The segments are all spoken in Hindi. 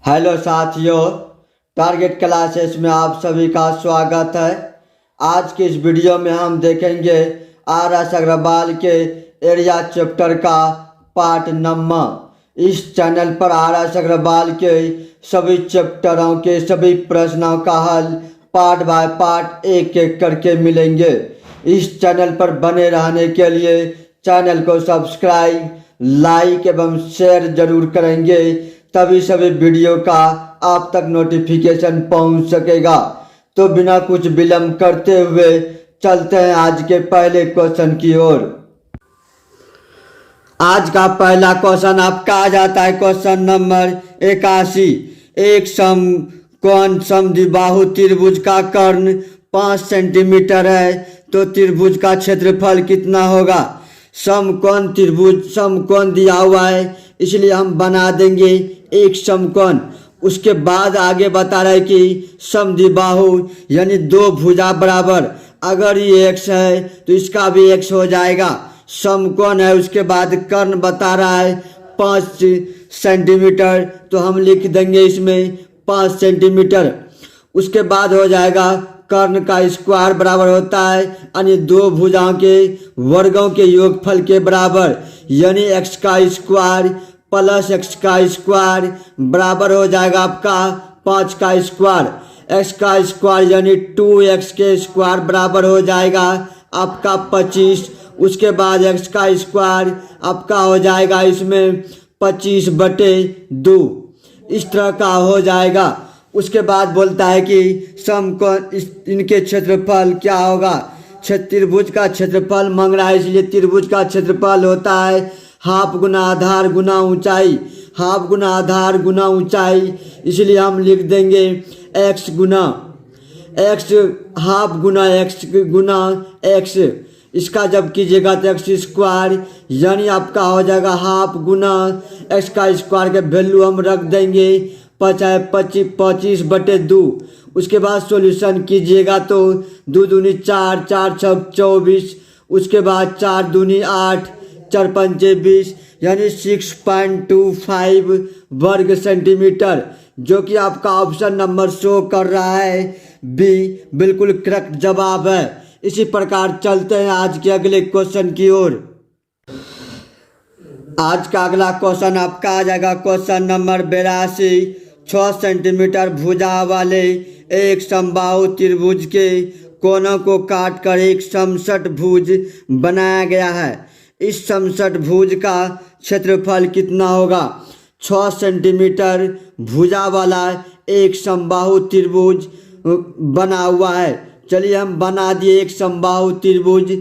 हेलो साथियों, टारगेट क्लासेस में आप सभी का स्वागत है। आज की इस वीडियो में हम देखेंगे आर एस अग्रवाल के एरिया चैप्टर का पार्ट नंबर। इस चैनल पर आर एस अग्रवाल के सभी चैप्टरों के सभी प्रश्नों का हल पार्ट बाय पार्ट एक एक करके मिलेंगे। इस चैनल पर बने रहने के लिए चैनल को सब्सक्राइब, लाइक एवं शेयर जरूर करेंगे, तभी सभी वीडियो का आप तक नोटिफिकेशन पहुंच सकेगा। तो बिना कुछ विलंब करते हुए चलते हैं आज के पहले क्वेश्चन की ओर। आज का पहला क्वेश्चन आपका आ जाता है क्वेश्चन नंबर 81। एक समकोण समद्विबाहु त्रिभुज का कर्ण 5 सेंटीमीटर है तो त्रिभुज का क्षेत्रफल कितना होगा। समकोण त्रिभुज समकोण दिया हुआ है, इसलिए हम बना देंगे एक समकोण। उसके बाद आगे बता रहा है कि समद्विबाहु यानी दो भुजा बराबर, अगर ये x है तो इसका भी x हो जाएगा। समकोण है, उसके बाद कर्ण बता रहा है 5 सेंटीमीटर, तो हम लिख देंगे इसमें 5 सेंटीमीटर। उसके बाद हो जाएगा कर्ण का स्क्वायर बराबर होता है यानी दो भुजाओं के वर्गों के योगफल के बराबर, यानी x का स्क्वायर प्लस x का स्क्वायर बराबर हो जाएगा आपका 5 का स्क्वायर। x का स्क्वायर यानी 2x के स्क्वायर बराबर हो जाएगा आपका 25। उसके बाद x का स्क्वायर आपका हो जाएगा इसमें 25/2, इस तरह का हो जाएगा। उसके बाद बोलता है कि समकोण इनके क्षेत्रफल क्या होगा। त्रिभुज का क्षेत्रफल मांग रहा है, इसलिए त्रिभुज का क्षेत्रफल होता है हाफ गुना आधार गुना ऊंचाई, हाफ गुना आधार गुना ऊंचाई, इसलिए हम लिख देंगे x गुना x, हाफ गुना x गुना x। इसका जब कीजिएगा तो x स्क्वायर यानी आपका हो जाएगा हाफ गुना x का स्क्वायर के वैल्यू हम रख देंगे 25/2। उसके बाद सॉल्यूशन कीजिएगा तो 2 दूनी 4, 4 छक 24, उसके बाद 4 दूनी 8, 4 पंचे 20, यानी 6.25 वर्ग सेंटीमीटर, जो कि आपका ऑप्शन नंबर शो कर रहा है बी बिल्कुल करेक्ट जवाब है। इसी प्रकार चलते हैं आज के अगले क्वेश्चन की ओर। आज का अगला क्वेश्चन आपका आ जाएगा क्वेश्चन नंबर 82। 6 सेंटीमीटर भुजा वाले एक समबाहु त्रिभुज के कोनों को काटकर एक समषटभुज बनाया गया है। इस समषटभुज का क्षेत्रफल कितना होगा। 6 सेंटीमीटर भुजा वाला एक समबाहु त्रिभुज बना हुआ है। चलिए हम बना दिए एक समबाहु त्रिभुज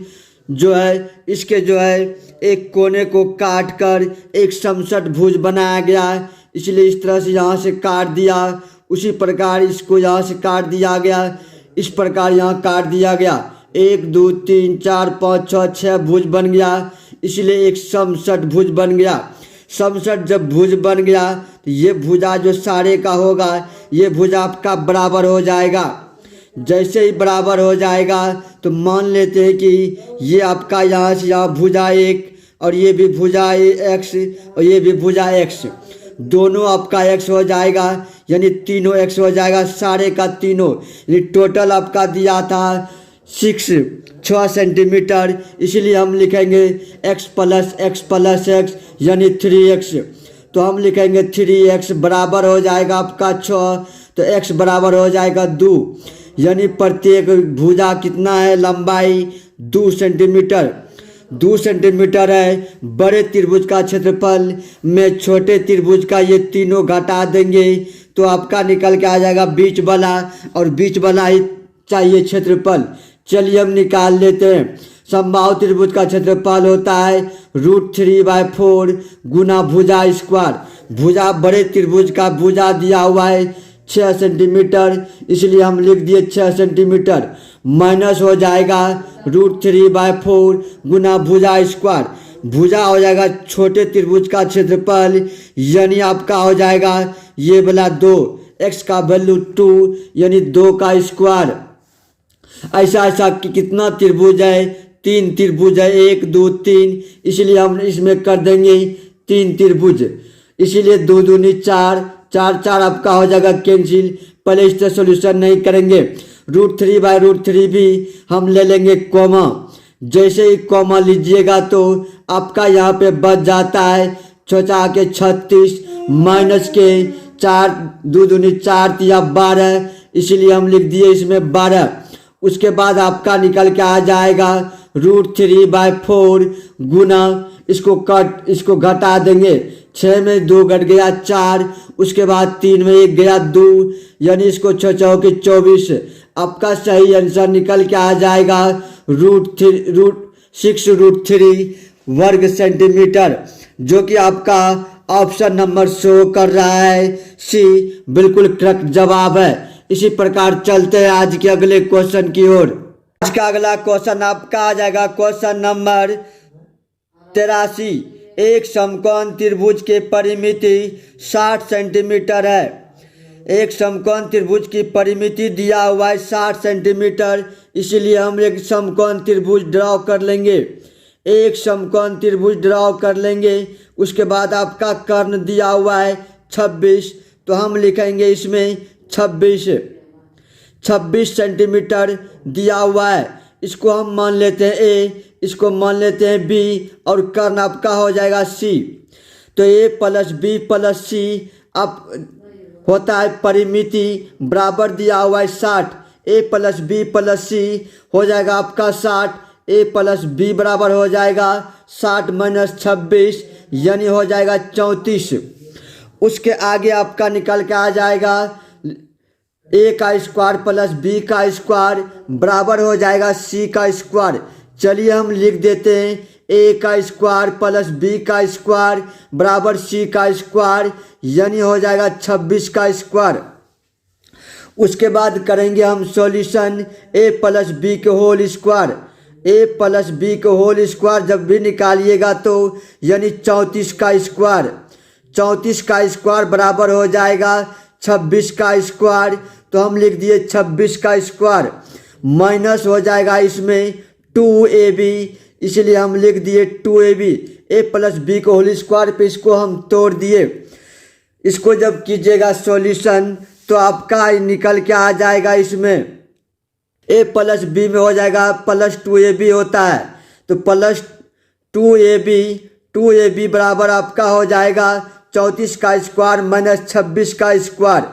जो है, इसके जो है एक कोने को काटकर एक समषटभुज बनाया गया है, इसलिए इस तरह से यहाँ से काट दिया। उसी प्रकार इसको यहाँ से काट दिया गया, इस प्रकार यहाँ काट दिया गया। 1 2 3 4 5 6 6 भुज बन गया, इसलिए एक समषटभुज बन गया। समषट जब भुज बन गया तो ये भुजा जो सारे का होगा, ये भुजा आपका बराबर हो जाएगा। जैसे ही बराबर हो जाएगा तो मान लेते हैं कि ये आपका यहाँ से यहाँ भुजा एक, और ये भी भुजा x और ये भी भुजा x, दोनों आपका x हो जाएगा, यानी तीनों x हो जाएगा सारे का तीनों। यानी टोटल आपका दिया था 6 सेंटीमीटर, इसलिए हम लिखेंगे x प्लस x यानी 3x। तो हम लिखेंगे 3x बराबर हो जाएगा आपका 6, तो x बराबर हो जाएगा 2, यानी प्रत्येक भुजा कितना है लंबाई 2 सेंटीमीटर। 2 सेंटीमीटर है। बड़े त्रिभुज का क्षेत्रफल में छोटे त्रिभुज का ये तीनों घटा देंगे तो आपका निकल के आ जाएगा बीच वाला, और बीच वाला ही चाहिए क्षेत्रफल। चलिए हम निकाल लेते हैं। समबाहु त्रिभुज का क्षेत्रफल होता है √3/4 गुना भुजा स्क्वायर। भुजा बड़े त्रिभुज का भुजा दिया हुआ है 6 सेंटीमीटर, इसलिए हम लिख दिए 6 सेंटीमीटर, माइनस हो जाएगा √3/4 गुना भुजा स्क्वायर। भुजा हो जाएगा छोटे त्रिभुज का क्षेत्रफल, यानी आपका हो जाएगा ये वाला 2, x का वैल्यू 2 यानी 2 का स्क्वायर। ऐसा कितना त्रिभुज है, 3 त्रिभुज है, 1 2 3, इसलिए हम इसमें कर देंगे 3 त्रिभुज। इसीलिए दो दूनी चार, चार चार आपका हो जाएगा कैंसिल। पहले इससे सोल्यूशन नहीं करेंगे। √3/√3 भी हम ले लेंगे कॉमा। जैसे ही कॉमा लीजिएगा तो आपका यहाँ पे बच जाता है 6 के 36 माइनस के 4, 2 दूनी 4 या 12, इसीलिए हम लिख दिए इसमें 12। उसके बाद आपका निकल के आ जाएगा √3/4 गुना, इसको घटा देंगे। 6 में 2 घट गया 4, उसके बाद 3 में 1 गया 2, यानी इसको 6 चौके 24। आपका सही आंसर निकल के आ जाएगा √6√3 वर्ग सेंटीमीटर, जो कि आपका ऑप्शन नंबर शो कर रहा है सी बिल्कुल करेक्ट जवाब है। इसी प्रकार चलते हैं आज के अगले क्वेश्चन की ओर। आज का अगला क्वेश्चन आपका आ जाएगा क्वेश्चन नंबर 83। एक समकोण त्रिभुज के परिमिति 60 सेंटीमीटर है। एक समकोण त्रिभुज की परिमिति दिया हुआ है 60 सेंटीमीटर, इसीलिए हम एक समकोण त्रिभुज ड्रॉ कर लेंगे। एक समकोण त्रिभुज ड्रॉ कर लेंगे। उसके बाद आपका कर्ण दिया हुआ है 26, तो हम लिखेंगे इसमें 26 सेंटीमीटर दिया हुआ है। इसको हम मान लेते हैं ए, इसको मान लेते हैं बी, और कर्ण आपका हो जाएगा सी। तो ए प्लस बी प्लस सी अब होता है परिमिति बराबर दिया हुआ है 60। ए प्लस बी प्लस सी हो जाएगा आपका 60। ए प्लस बी बराबर हो जाएगा 60 माइनस 26, यानी हो जाएगा 34। उसके आगे आपका निकल के आ जाएगा ए का स्क्वायर प्लस बी का स्क्वायर बराबर हो जाएगा सी का स्क्वायर। चलिए हम लिख देते हैं ए का स्क्वायर प्लस बी का स्क्वायर बराबर सी का स्क्वायर, यानी हो जाएगा 26 का स्क्वायर। उसके बाद करेंगे हम सॉल्यूशन ए प्लस बी के होल स्क्वायर। ए प्लस बी के होल स्क्वायर जब भी निकालिएगा तो यानी 34 का स्क्वायर। 34 का स्क्वायर बराबर हो जाएगा 26 का स्क्वायर, तो हम लिख दिए 26 का स्क्वायर। माइनस हो जाएगा इसमें 2ab, इसलिए हम लिख दिए 2ab। ए प्लस बी को होल स्क्वायर पे इसको हम तोड़ दिए। इसको जब कीजिएगा सॉल्यूशन तो आपका निकल के आ जाएगा इसमें ए प्लस बी में हो जाएगा प्लस 2ab होता है, तो प्लस 2ab बराबर आपका हो जाएगा 34 का स्क्वायर माइनस 26 का स्क्वायर।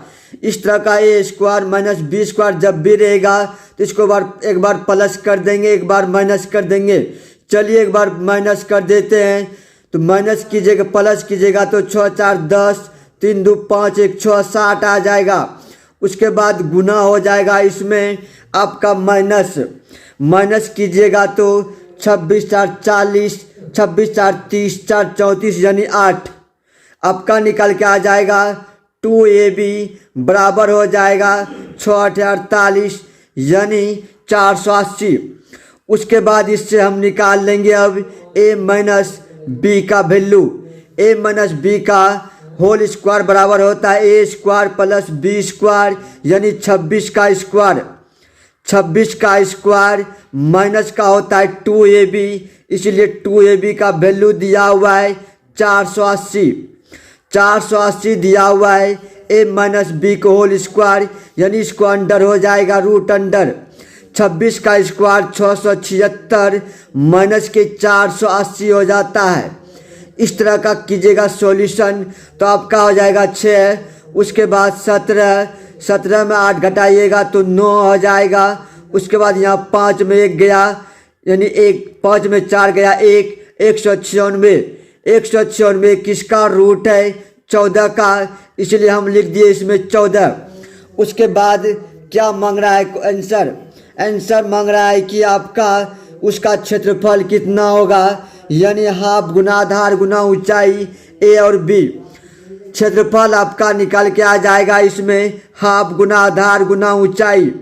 इस तरह का ए स्क्वायर माइनस बी स्क्वायर जब भी रहेगा तो इसको एक बार प्लस कर देंगे, एक बार माइनस कर देंगे। चलिए एक बार माइनस कर देते हैं, तो माइनस कीजिएगा प्लस कीजिएगा तो 6 4 10, 3 2 5 1 6 60 आ जाएगा। उसके बाद गुना हो जाएगा इसमें आपका माइनस कीजिएगा तो 26 4 40, 26 4 30, 4 34 यानी 8। आपका निकल के आ जाएगा 2ab बराबर हो जाएगा 6 8 48 यानी 480। उसके बाद इससे हम निकाल लेंगे अब a माइनस बी का वैल्यू। a माइनस बी का होल स्क्वायर बराबर होता है ए स्क्वायर प्लस बी स्क्वायर यानी 26 का स्क्वायर। 26 का स्क्वायर माइनस का होता है 2ab, इसलिए 2ab का वैल्यू दिया हुआ है 480। 480 दिया हुआ है ए माइनस बी को होल स्क्वायर, यानी इसको अंडर हो जाएगा रूट अंडर। 26 का स्क्वायर 676 माइनस के 480 हो जाता है। इस तरह का कीजिएगा सॉल्यूशन तो आपका हो जाएगा 6। उसके बाद 17 में 8 घटाइएगा तो 9 हो जाएगा। उसके बाद यहाँ 5 में 1 गया यानी 5 में 4 गया 196। 196 किसका रूट है 14 का, इसलिए हम लिख दिए इसमें 14। उसके बाद क्या मांग रहा है आंसर मांग रहा है कि आपका उसका क्षेत्रफल कितना होगा, यानी हाफ गुना आधार गुना ऊंचाई ए और बी। क्षेत्रफल आपका निकल के आ जाएगा इसमें हाफ गुना आधार गुना ऊंचाई।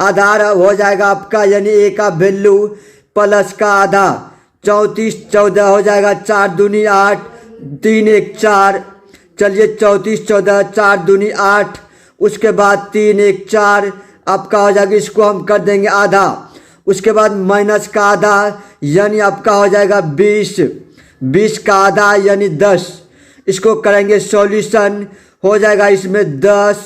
आधार हो जाएगा आपका यानी ए का वैल्यू प्लस का आधा 34 14 हो जाएगा 4 दूनी 8 3 1 4। चलिए 34 14 4 दूनी 8। उसके बाद 3 1 4 आपका हो जाएगा, इसको हम कर देंगे आधा। उसके बाद माइनस का आधा यानी आपका हो जाएगा 20 का आधा यानी 10। इसको करेंगे सॉल्यूशन। हो जाएगा इसमें 10,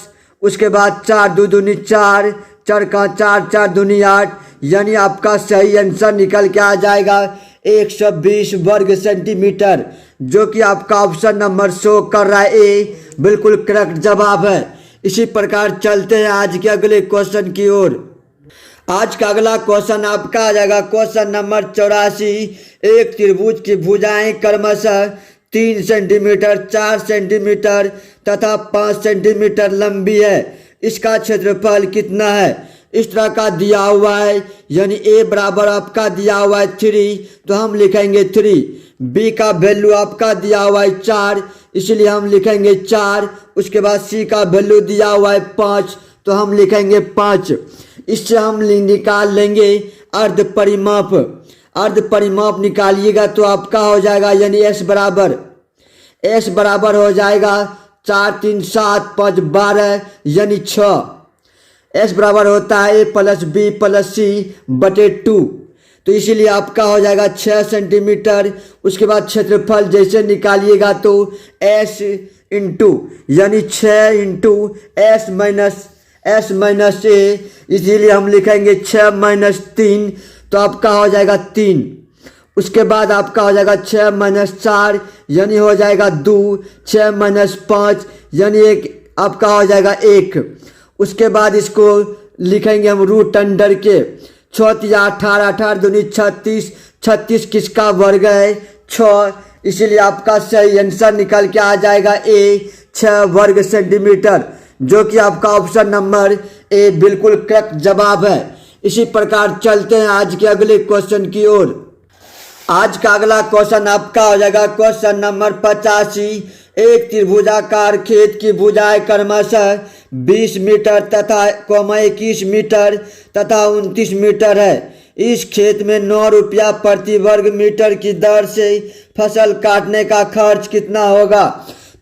उसके बाद 4 दू दूनी 4, 4 का 4, 4 दूनी 8, यानी आपका सही आंसर निकल के आ जाएगा 120 वर्ग सेंटीमीटर, जो कि आपका ऑप्शन नंबर शो कर रहा है ए बिल्कुल करेक्ट जवाब है। इसी प्रकार चलते हैं आज के अगले क्वेश्चन की ओर। आज का अगला क्वेश्चन आपका आ जाएगा क्वेश्चन नंबर 84। एक त्रिभुज की भुजाएं क्रमशः 3 सेंटीमीटर, 4 सेंटीमीटर तथा 5 सेंटीमीटर लंबी है। इसका क्षेत्रफल कितना है? इस तरह का दिया हुआ है, यानी ए बराबर आपका दिया हुआ है 3, तो हम लिखेंगे 3। बी का वैल्यू आपका दिया हुआ है 4, इसलिए हम लिखेंगे 4। उसके बाद सी का वैल्यू दिया हुआ है 5, तो हम लिखेंगे 5। इससे हम निकाल लेंगे अर्ध परिमाप। अर्ध परिमाप निकालिएगा तो आपका हो जाएगा, यानी एस बराबर हो जाएगा 4 3 7 5 12, यानी 6। एस बराबर होता है ए प्लस बी प्लस सी बटे 2, तो इसीलिए आपका हो जाएगा 6 सेंटीमीटर। उसके बाद क्षेत्रफल जैसे निकालिएगा तो एस इंटू, यानी 6 इंटू एस माइनस ए, इसीलिए हम लिखेंगे 6 माइनस 3, तो आपका हो जाएगा 3। उसके बाद आपका हो जाएगा 6 माइनस 4, यानी हो जाएगा 2, 6 माइनस 5, यानी 1, आपका हो जाएगा 1। उसके बाद इसको लिखेंगे हम रूट अंडर के 6 या 18, 18 दूनी 36, 36 किसका वर्ग है? 6, इसीलिए आपका सही आंसर निकल के आ जाएगा ए 6 वर्ग सेंटीमीटर, जो कि आपका ऑप्शन नंबर ए बिल्कुल करेक्ट जवाब है। इसी प्रकार चलते हैं आज के अगले क्वेश्चन की ओर। आज का अगला क्वेश्चन आपका हो जाएगा क्वेश्चन नंबर 85। एक त्रिभुजाकार खेत की भुजाएं क्रमशः 20 मीटर तथा 21 मीटर तथा 29 मीटर है। इस खेत में 9 रुपया प्रति वर्ग मीटर की दर से फसल काटने का खर्च कितना होगा?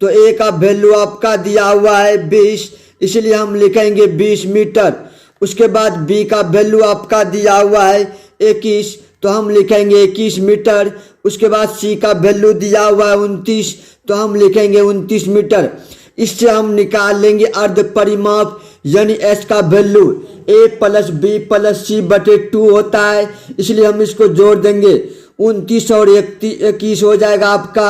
तो ए का वैल्यू आपका दिया हुआ है 20, इसलिए हम लिखेंगे 20 मीटर। उसके बाद बी का वैल्यू आपका दिया हुआ है 21, तो हम लिखेंगे 21 मीटर। उसके बाद सी का वैल्यू दिया हुआ है 29, तो हम लिखेंगे 29 मीटर। इससे हम निकाल लेंगे अर्ध परिमाप, यानी एस का वैल्यू ए प्लस बी प्लस सी बटे 2 होता है, इसलिए हम इसको जोड़ देंगे। 29 और 21 हो जाएगा आपका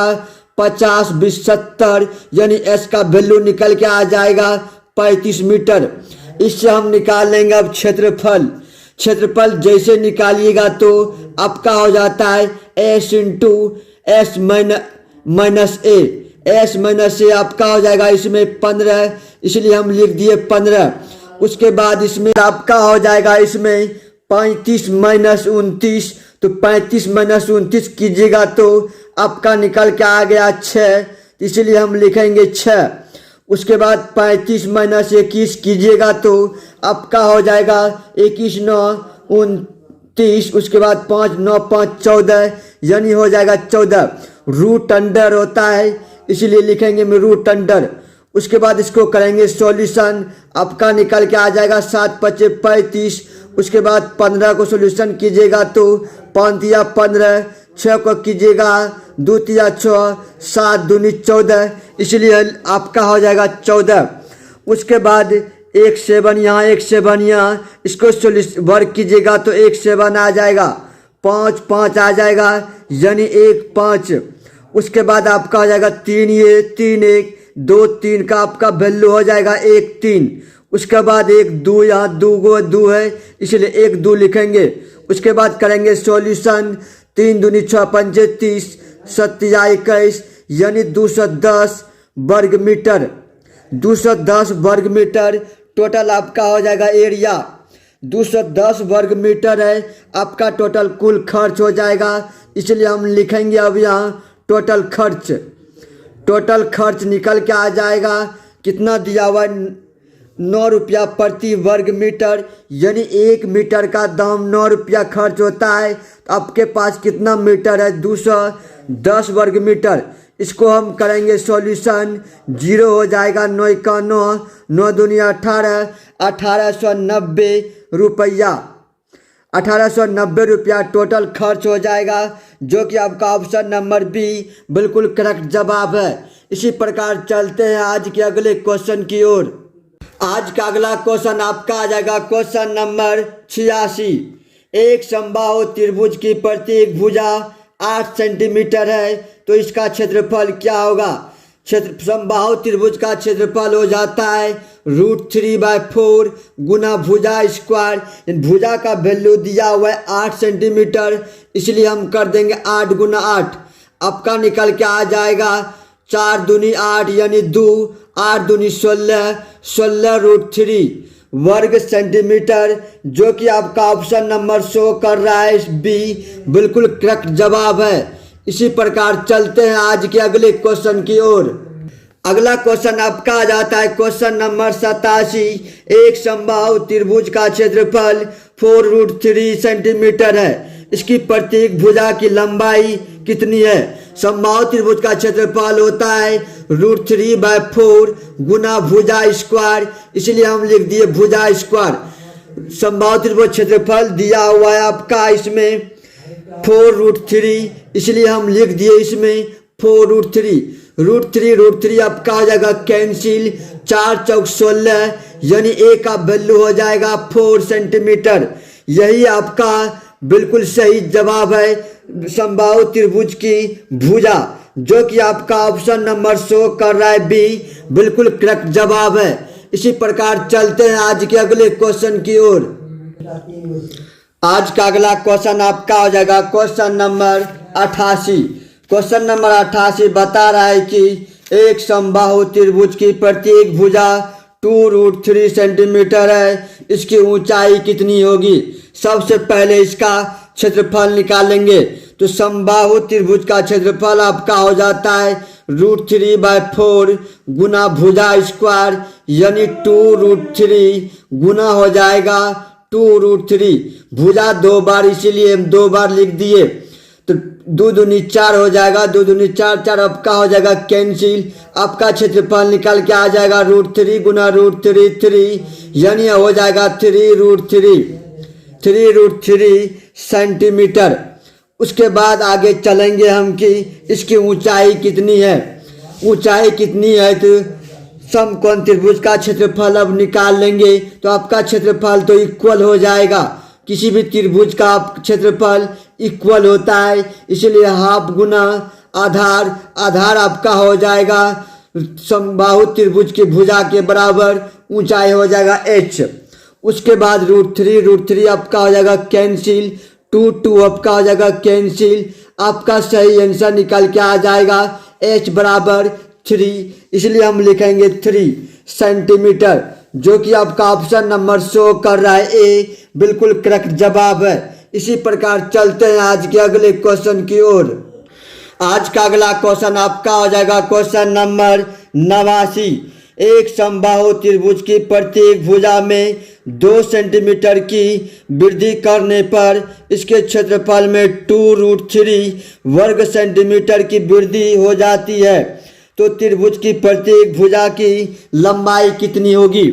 50 20 70, यानी एस का वैल्यू निकल के आ जाएगा 35 मीटर। इससे हम निकाल लेंगे अब क्षेत्रफल। क्षेत्रफल जैसे निकालिएगा तो आपका हो जाता है एस इंटू एस माइनस ए। एस माइनस ए आपका हो जाएगा इसमें 15, इसलिए हम लिख दिए 15। उसके बाद इसमें आपका हो जाएगा इसमें 35 माइनस 29, तो 35 माइनस 29 कीजिएगा तो आपका निकल के आ गया 6, इसलिए हम लिखेंगे 6। उसके बाद 35 माइनस 21 कीजिएगा तो आपका हो जाएगा 21 9 29, उसके बाद 5 9 5 14, यानी हो जाएगा 14। रूट अंडर होता है, इसीलिए लिखेंगे में रूट अंडर। उसके बाद इसको करेंगे सॉल्यूशन, आपका निकल के आ जाएगा 7 5 35। उसके बाद 15 को सॉल्यूशन कीजिएगा तो 5 या 15, 6 को कीजिएगा 2 या 6, 7 दूनी 14, इसलिए आपका हो जाएगा 14। उसके बाद 1 7 यहाँ 1 7 यहाँ, इसको वर्ग कीजिएगा तो 1 7 आ जाएगा, 5 5 आ जाएगा, यानी 1 5। उसके बाद आपका हो जाएगा 3 ये 3 1 2 3 का आपका वैल्यू हो जाएगा 1 3। उसके बाद 1 2 यहाँ 2 है, इसलिए 1 2 लिखेंगे। उसके बाद करेंगे सॉल्यूशन, 3 दूनी 6 5 30, 7 या 21, यानी 210 वर्ग मीटर। 210 वर्ग मीटर टोटल आपका हो जाएगा एरिया। 210 वर्ग मीटर है आपका टोटल कुल खर्च हो जाएगा, इसलिए हम लिखेंगे अब यहाँ टोटल खर्च। टोटल खर्च निकल के आ जाएगा कितना दिया हुआ 9 रुपया प्रति वर्ग मीटर, यानी 1 मीटर का दाम 9 रुपया खर्च होता है। तो आपके पास कितना मीटर है? 210 वर्ग मीटर। इसको हम करेंगे सॉल्यूशन, 0 हो जाएगा 9 का 9, 9 दूनी 18, 1890 रुपया। 1890 रुपया टोटल खर्च हो जाएगा, जो कि आपका ऑप्शन नंबर बी बिल्कुल करेक्ट जवाब है। इसी प्रकार चलते हैं आज के अगले क्वेश्चन की ओर। आज का अगला क्वेश्चन आपका आ जाएगा क्वेश्चन नंबर 86। एक समबाहु त्रिभुज की प्रत्येक भुजा 8 सेंटीमीटर है, तो इसका क्षेत्रफल क्या होगा? समबाहु त्रिभुज का क्षेत्रफल हो जाता है √3/4 गुना भुजा स्क्वायर। भुजा का वैल्यू दिया हुआ है 8 सेंटीमीटर, इसलिए हम कर देंगे 8 गुना 8। आपका निकल के आ जाएगा 4 दूनी 8 यानी 2, 8 दूनी 16, 16√3 वर्ग सेंटीमीटर, जो कि आपका ऑप्शन नंबर शो कर रहा है बी बिल्कुल करेक्ट जवाब है। इसी प्रकार चलते हैं आज के अगले क्वेश्चन की ओर। अगला क्वेश्चन आपका आ जाता है क्वेश्चन नंबर 87। एक समबाहु त्रिभुज का क्षेत्रफल 4√3 सेंटीमीटर है, इसकी प्रत्येक भुजा की लंबाई कितनी है? समबाहु त्रिभुज का क्षेत्रफल होता है √3/4 गुना भुजा स्क्वायर, इसलिए हम लिख दिए भुजा स्क्वायर। समबाहु त्रिभुज क्षेत्रफल दिया हुआ है आपका इसमें 4√3, इसलिए हम लिख दिए इसमें 4√3। √3 आपका हो जाएगा कैंसिल, 4 चौक 16 यानी ए का वैल्यू हो जाएगा 4 सेंटीमीटर। यही आपका बिल्कुल सही जवाब है समबाहु त्रिभुज की भुजा, जो कि आपका ऑप्शन नंबर शो कर रहा है बी बिल्कुल करेक्ट जवाब है। इसी प्रकार चलते हैं आज के अगले क्वेश्चन की ओर। आज का अगला क्वेश्चन आपका हो जाएगा क्वेश्चन नंबर 88। क्वेश्चन नंबर 88 बता रहा है कि एक समबाहु त्रिभुज की प्रत्येक भुजा 2√3 सेंटीमीटर है, इसकी ऊंचाई कितनी होगी? सबसे पहले इसका क्षेत्रफल निकालेंगे, तो समबाहु त्रिभुज का क्षेत्रफल आपका हो जाता है √3/4 गुना भुजा स्क्वायर यानी 2√3 गुना हो जाएगा 2√3। भुजा 2 बार, इसीलिए हम 2 बार लिख दिए, तो 2 दूनी 4 हो जाएगा, 2 दूनी 4, 4 आपका हो जाएगा कैंसिल। आपका क्षेत्रफल निकल के आ जाएगा √3 गुना √3 यानी हो जाएगा 3√3 सेंटीमीटर। उसके बाद आगे चलेंगे हम कि इसकी ऊंचाई कितनी है। ऊंचाई कितनी है तो समकोण त्रिभुज का क्षेत्रफल अब निकाल लेंगे, तो आपका क्षेत्रफल तो इक्वल हो जाएगा। किसी भी त्रिभुज का क्षेत्रफल इक्वल होता है, इसलिए हाफ गुना आधार, आधार आपका हो जाएगा समबाहु त्रिभुज की भुजा के बराबर, ऊंचाई हो जाएगा h। उसके बाद √3 आपका हो जाएगा कैंसिल, 2 आपका हो जाएगा कैंसिल। आपका सही आंसर निकल के आ जाएगा h बराबर 3, इसलिए हम लिखेंगे 3 सेंटीमीटर, जो कि आपका ऑप्शन नंबर शो कर रहा है ए बिल्कुल करेक्ट जवाब है। इसी प्रकार चलते हैं आज के अगले क्वेश्चन की ओर। आज का अगला क्वेश्चन आपका हो जाएगा क्वेश्चन नंबर 89। एक समबाहु त्रिभुज की प्रत्येक भुजा में 2 सेंटीमीटर की वृद्धि करने पर इसके क्षेत्रफल में 2√3 वर्ग सेंटीमीटर की वृद्धि हो जाती है, तो त्रिभुज की प्रत्येक भुजा की लंबाई कितनी होगी?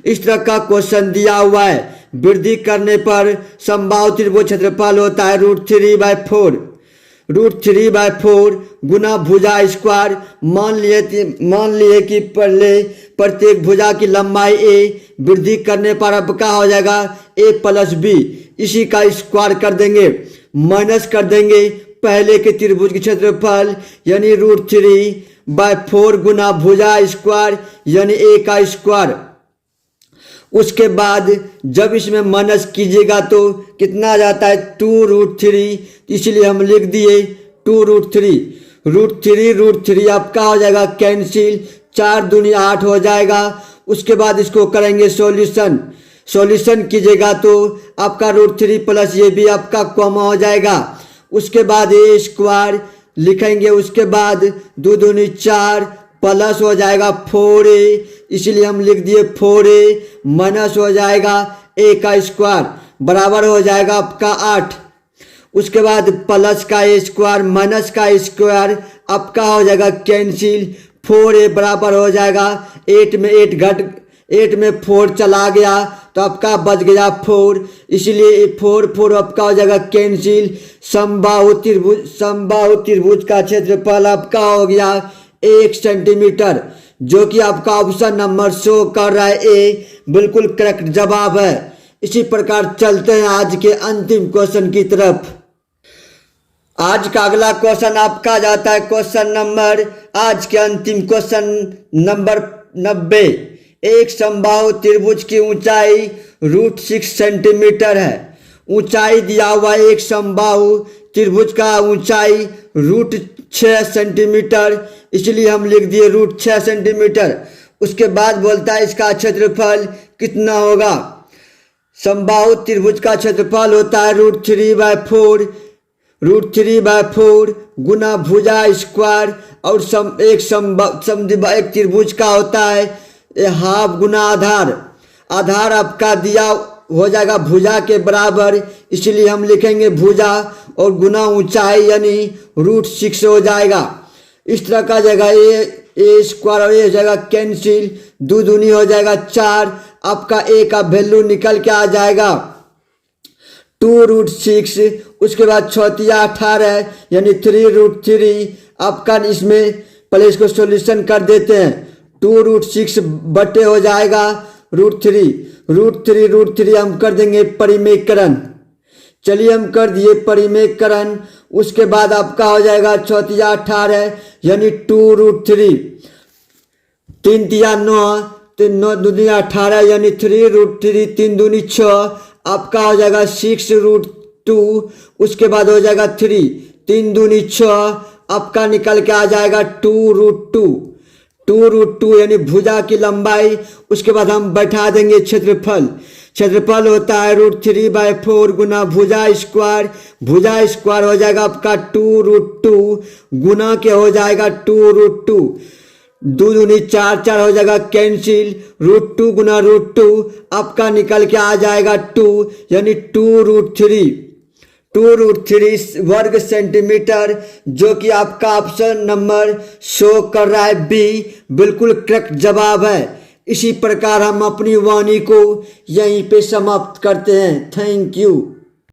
इस तरह का क्वेश्चन दिया हुआ है। वृद्धि करने पर समबाहु त्रिभुज क्षेत्रफल होता है √3/4 गुना भुजा स्क्वायर। मान लिए कि पहले प्रत्येक भुजा की लंबाई a, वृद्धि करने पर आपका हो जाएगा a + b, इसी का स्क्वायर कर देंगे, माइनस कर देंगे पहले के त्रिभुज के क्षेत्रफल यानी √3/4 गुना भुजा स्क्वायर यानी a का स्क्वायर। उसके बाद जब इसमें माइनस कीजिएगा तो कितना आ जाता है 2√3, इसलिए हम लिख दिए 2√3। √3 आपका हो जाएगा कैंसिल, 4 दूनी 8 हो जाएगा। उसके बाद इसको करेंगे सॉल्यूशन कीजिएगा तो आपका √3 प्लस ये भी आपका कॉमा हो जाएगा। उसके बाद ए स्क्वायर लिखेंगे, उसके बाद 2 दूनी 4 प्लस हो जाएगा 4a, इसलिए हम लिख दिए 4a, माइनस हो जाएगा a का स्क्वायर बराबर हो जाएगा आपका 8। उसके बाद प्लस का a स्क्वायर माइनस का स्क्वायर आपका हो जाएगा कैंसिल, 4a बराबर हो जाएगा 8 में 4 चला गया तो आपका बच गया 4, इसलिए 4 आपका हो जाएगा कैंसिल। समबाहु त्रिभुज का क्षेत्रफल आपका हो गया 1 सेंटीमीटर, जो कि आपका ऑप्शन नंबर शो कर रहा है ए बिल्कुल करेक्ट जवाब है। इसी प्रकार चलते हैं आज के अंतिम क्वेश्चन की तरफ। आज का अगला क्वेश्चन आपका जाता है क्वेश्चन नंबर, आज के अंतिम क्वेश्चन नंबर 90। एक समबाहु त्रिभुज की ऊंचाई √6 सेंटीमीटर है। ऊंचाई दिया हुआ एक समबाहु त्रिभुज का ऊंचाई √6 सेंटीमीटर, इसलिए हम लिख दिए √6 सेंटीमीटर। उसके बाद बोलता है इसका क्षेत्रफल कितना होगा। समबाहु त्रिभुज का क्षेत्रफल होता है √3/4 गुना भुजा स्क्वायर, और एक त्रिभुज का होता है हाफ गुना आधार। आधार आपका दिया हो जाएगा भुजा के बराबर, इसलिए हम लिखेंगे भुजा और गुना ऊंचाई यानी √6 हो जाएगा। इस तरह का जगह ए स्क्वायर और ए जगह कैंसिल, 2 दूनी हो जाएगा 4। आपका ए का वैल्यू निकल के आ जाएगा 2√6। उसके बाद 6 × 18 यानी 3√3। आपका इसमें पहले इसको सॉल्यूशन कर देते हैं। 2√6 बटे हो जाएगा √3 हम कर देंगे परिमेयकरण। चलिए हम कर दिए परिमेयकरण। उसके बाद आपका हो जाएगा 6 × 18 यानी 2√3, 3 × 9 9 दूनी 18 यानी 3√3, 3 दूनी 6। आपका हो जाएगा 6√2। उसके बाद हो जाएगा 3, 3 दूनी 6। आपका निकल के आ जाएगा 2√2 यानी भुजा की लंबाई। उसके बाद हम बैठा देंगे क्षेत्रफल। क्षेत्रफल होता है √3/4 गुना भुजा स्क्वायर। भुजा स्क्वायर हो जाएगा आपका 2√2 गुना के हो जाएगा 2√2, 2 दूनी 4 4 हो जाएगा कैंसिल, √2 गुना √2 आपका निकल के आ जाएगा 2 यानी 2√3 वर्ग सेंटीमीटर, जो कि आपका ऑप्शन नंबर शो कर रहा है बी बिल्कुल करेक्ट जवाब है। इसी प्रकार हम अपनी वाणी को यहीं पे समाप्त करते हैं। Thank you.